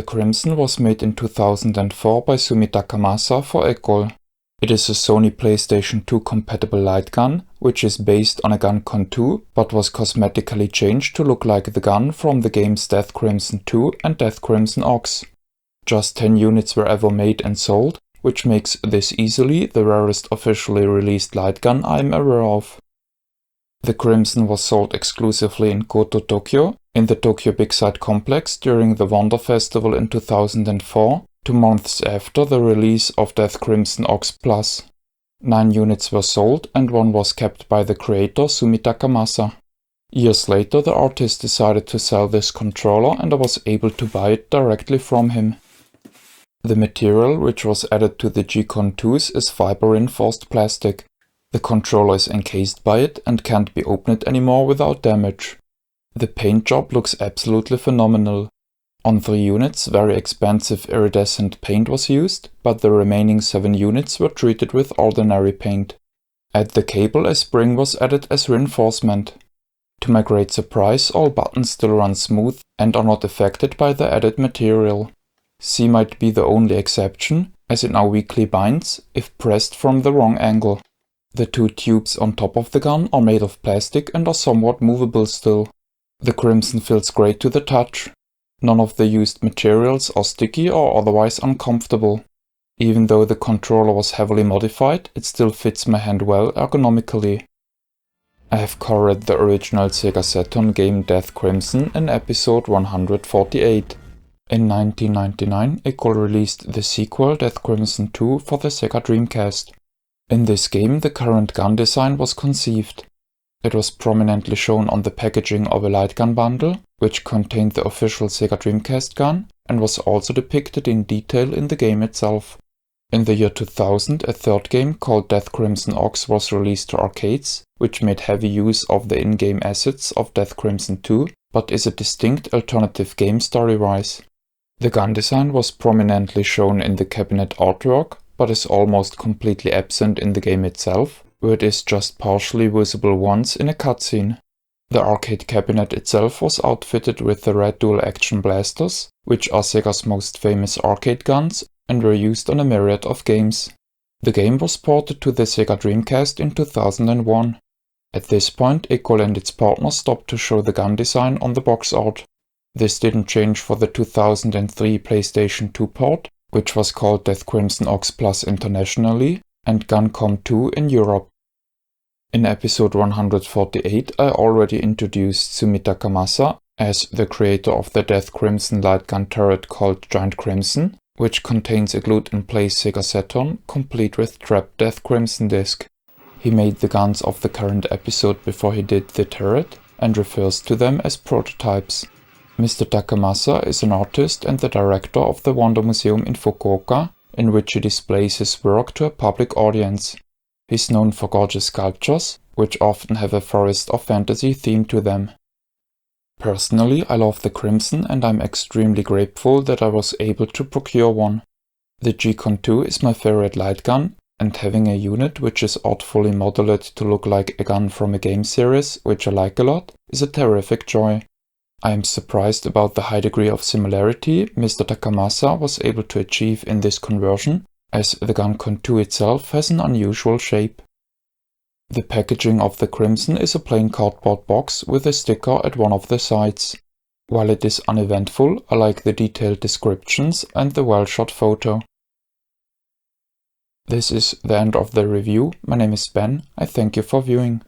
Crimson was made in 2004 by Sumi Takamasa for Ecole. It is a Sony PlayStation 2 compatible light gun, which is based on a GunCon 2 but was cosmetically changed to look like the gun from the games Death Crimson 2 and Death Crimson Ox. Just 10 units were ever made and sold, which makes this easily the rarest officially released light gun I am aware of. The Crimson was sold exclusively in Koto, Tokyo, in the Tokyo Big Sight complex during the Wonder Festival in 2004, 2 months after the release of Death Crimson Ox Plus. 9 units were sold and 1 was kept by the creator Sumi Takamasa. Years later the artist decided to sell this controller and I was able to buy it directly from him. The material which was added to the G-Con 2s is fiber-reinforced plastic. The controller is encased by it and can't be opened anymore without damage. The paint job looks absolutely phenomenal. On 3 units very expensive iridescent paint was used, but the remaining 7 units were treated with ordinary paint. At the cable a spring was added as reinforcement. To my great surprise all buttons still run smooth and are not affected by the added material. C might be the only exception, as it now weakly binds if pressed from the wrong angle. The 2 tubes on top of the gun are made of plastic and are somewhat movable still. The Crimson feels great to the touch. None of the used materials are sticky or otherwise uncomfortable. Even though the controller was heavily modified, it still fits my hand well ergonomically. I have covered the original Sega Saturn game Death Crimson in episode 148. In 1999, Ecole released the sequel Death Crimson 2 for the Sega Dreamcast. In this game, the current gun design was conceived. It was prominently shown on the packaging of a light gun bundle, which contained the official Sega Dreamcast gun, and was also depicted in detail in the game itself. In the year 2000, a third game called Death Crimson Ox was released to arcades, which made heavy use of the in-game assets of Death Crimson 2, but is a distinct alternative game story-wise. The gun design was prominently shown in the cabinet artwork, but is almost completely absent in the game itself, where it is just partially visible once in a cutscene. The arcade cabinet itself was outfitted with the red dual-action blasters, which are Sega's most famous arcade guns and were used on a myriad of games. The game was ported to the Sega Dreamcast in 2001. At this point, Ecole and its partners stopped to show the gun design on the box art. This didn't change for the 2003 PlayStation 2 port, which was called Death Crimson Ox Plus internationally and GunCon 2 in Europe. In episode 148 I already introduced Sumi Takamasa as the creator of the Death Crimson light gun turret called Giant Crimson, which contains a glued-in-place Sega Saturn complete with trapped Death Crimson disc. He made the guns of the current episode before he did the turret and refers to them as prototypes. Mr. Takamasa is an artist and the director of the Wonder Museum in Fukuoka, in which he displays his work to a public audience. He's known for gorgeous sculptures, which often have a forest or fantasy theme to them. Personally, I love the Crimson and I'm extremely grateful that I was able to procure one. The G-Con 2 is my favorite light gun, and having a unit which is artfully modeled to look like a gun from a game series, which I like a lot, is a terrific joy. I am surprised about the high degree of similarity Mr. Takamasa was able to achieve in this conversion, as the GunCon 2 itself has an unusual shape. The packaging of the Crimson is a plain cardboard box with a sticker at one of the sides. While it is uneventful, I like the detailed descriptions and the well-shot photo. This is the end of the review. My name is Ben. I thank you for viewing.